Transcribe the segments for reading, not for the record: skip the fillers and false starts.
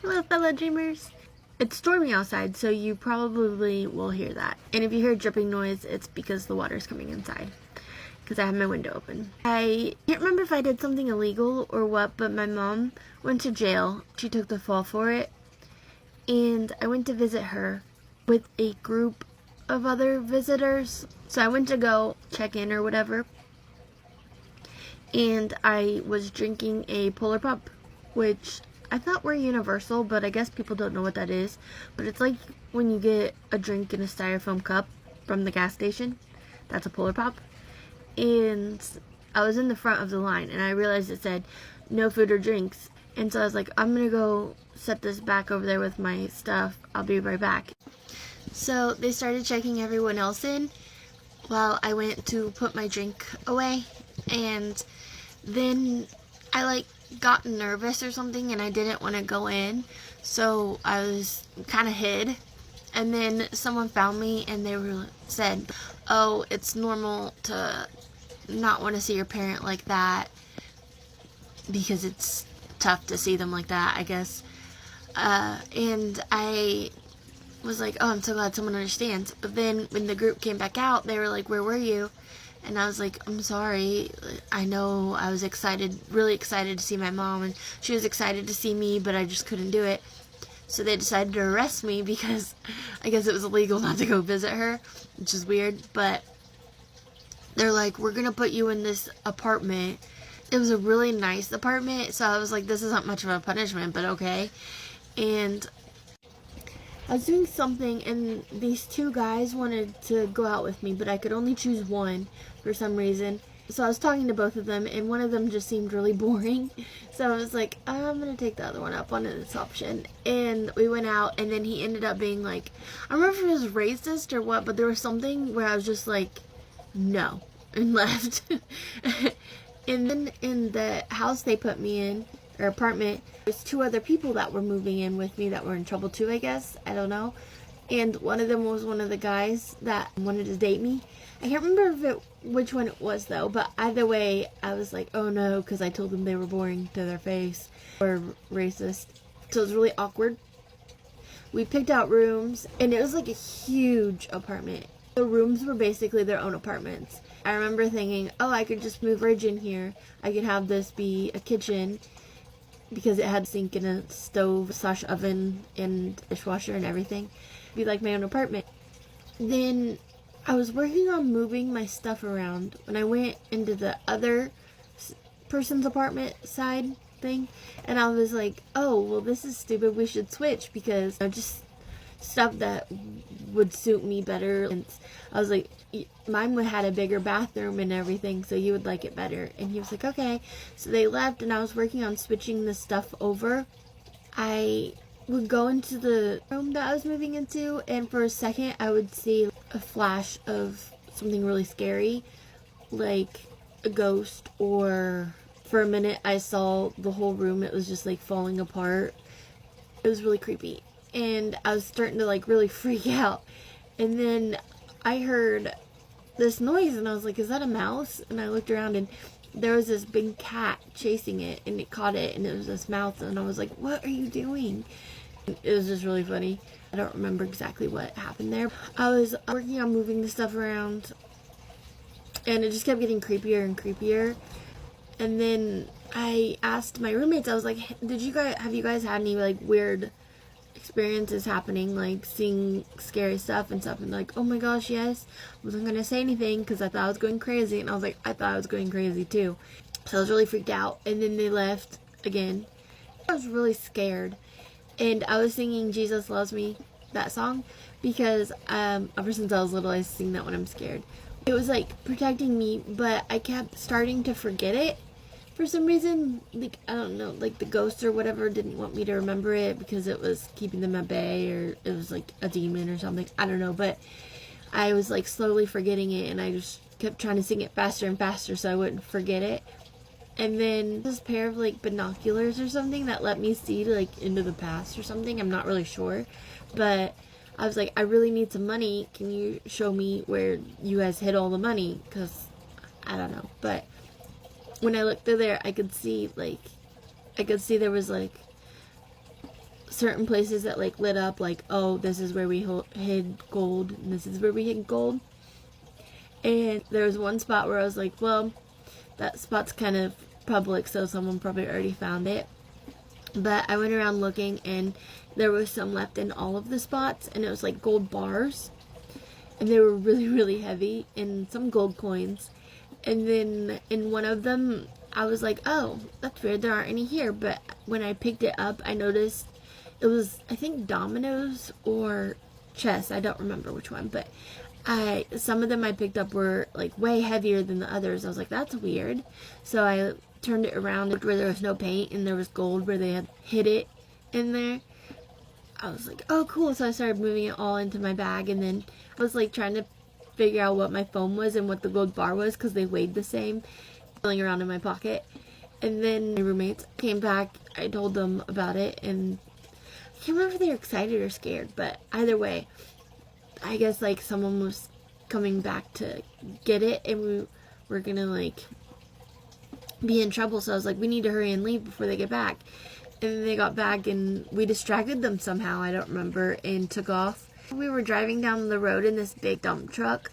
Hello, fellow dreamers. It's storming outside, so you probably will hear that. And if you hear a dripping noise, it's because the water's coming inside. Because I have my window open. I can't remember if I did something illegal or what, but my mom went to jail. She took the fall for it. And I went to visit her with a group of other visitors. So I went to go check in or whatever. And I was drinking a Polar Pop, which I thought were universal, but I guess people don't know what that is. But it's like when you get a drink in a styrofoam cup from the gas station. That's a Polar Pop. And I was in the front of the line, and I realized it said no food or drinks. And so I was like, I'm gonna go set this back over there with my stuff. I'll be right back. So they started checking everyone else in while I went to put my drink away. And then I got nervous or something, and I didn't want to go in, so I was kind of hid. And then someone found me, and they said, oh, it's normal to not want to see your parent like that because it's tough to see them like that, I guess. And I was like, oh, I'm so glad someone understands. But then when the group came back out, they were like, where were you? And I was like, I'm sorry. I know I was excited, really excited to see my mom, and she was excited to see me, but I just couldn't do it. So they decided to arrest me because I guess it was illegal not to go visit her, which is weird. But they're like, we're going to put you in this apartment. It was a really nice apartment, so I was like, this isn't much of a punishment, but okay. And I was doing something, and these two guys wanted to go out with me, but I could only choose one for some reason. So I was talking to both of them, and one of them just seemed really boring. So I was like, I'm going to take the other one up on this option. And we went out, and then he ended up being like, I don't remember if it was racist or what, but there was something where I was just like, no, and left. And then in the house they put me in, or apartment, there's two other people that were moving in with me that were in trouble too, I guess. I don't know. And one of them was one of the guys that wanted to date me. I can't remember which one it was though, but either way, I was like, oh no, because I told them they were boring to their face or racist. So it was really awkward. We picked out rooms, and it was like a huge apartment. The rooms were basically their own apartments. I remember thinking, oh, I could just move fridge in here. I could have this be a kitchen, because it had a sink and a stove / oven and dishwasher and everything. It'd be like my own apartment. Then I was working on moving my stuff around when I went into the other person's apartment side thing, and I was like, oh, well, this is stupid. We should switch, because just stuff that would suit me better. And I was like, mine had a bigger bathroom and everything, so you would like it better. And he was like, okay. So they left, and I was working on switching the stuff over. I would go into the room that I was moving into, and for a second I would see a flash of something really scary, like a ghost, or for a minute I saw the whole room. It was just like falling apart. It was really creepy, and I was starting to really freak out. And then I heard this noise, and I was like, is that a mouse? And I looked around, and there was this big cat chasing it, and it caught it, and it was this mouse, and I was like, what are you doing? It was just really funny. I don't remember exactly what happened there. I was working on moving the stuff around, and it just kept getting creepier and creepier. And then I asked my roommates, I was like, have you guys had any weird experiences happening, like seeing scary stuff and stuff? And like, oh my gosh, yes. I wasn't gonna say anything because I thought I was going crazy, and I was like, I thought I was going crazy too. So I was really freaked out. And then they left again. I was really scared, and I was singing Jesus Loves Me, that song, because ever since I was little I sing that when I'm scared. It was protecting me, but I kept starting to forget it for some reason. I don't know, the ghost or whatever didn't want me to remember it because it was keeping them at bay, or it was a demon or something. I don't know, but I was slowly forgetting it, and I just kept trying to sing it faster and faster so I wouldn't forget it. And then this pair of binoculars or something that let me see into the past or something. I'm not really sure, but I was like, I really need some money. Can you show me where you guys hid all the money? Because I don't know. But when I looked through there, I could see there was certain places that like lit up, like, oh, this is where we hid gold, and this is where we hid gold. And there was one spot where I was like, well, that spot's kind of public, so someone probably already found it. But I went around looking, and there was some left in all of the spots, and it was like gold bars, and they were really, really heavy, and some gold coins. And then in one of them, I was like, oh, that's weird, there aren't any here. But when I picked it up, I noticed it was, I think, dominoes or chess. I don't remember which one, but some of them I picked up were like way heavier than the others. I was like, that's weird. So I turned it around where there was no paint and there was gold where they had hid it in there. I was like, oh, cool. So I started moving it all into my bag, and then I was like trying to figure out what my phone was and what the gold bar was because they weighed the same, filling around in my pocket. And then my roommates came back. I told them about it, and I can't remember if they were excited or scared, but either way, I guess like someone was coming back to get it, and we were gonna like be in trouble. So I was like, we need to hurry and leave before they get back. And then they got back, and we distracted them somehow, I don't remember, and took off. We were driving down the road in this big dump truck,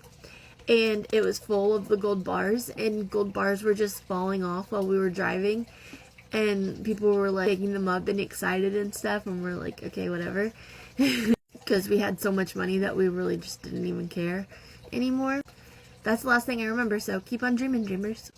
and it was full of the gold bars, and gold bars were just falling off while we were driving. And people were like picking them up and excited and stuff, and we're like, okay, whatever. Because we had so much money that we really just didn't even care anymore. That's the last thing I remember, so keep on dreaming, dreamers.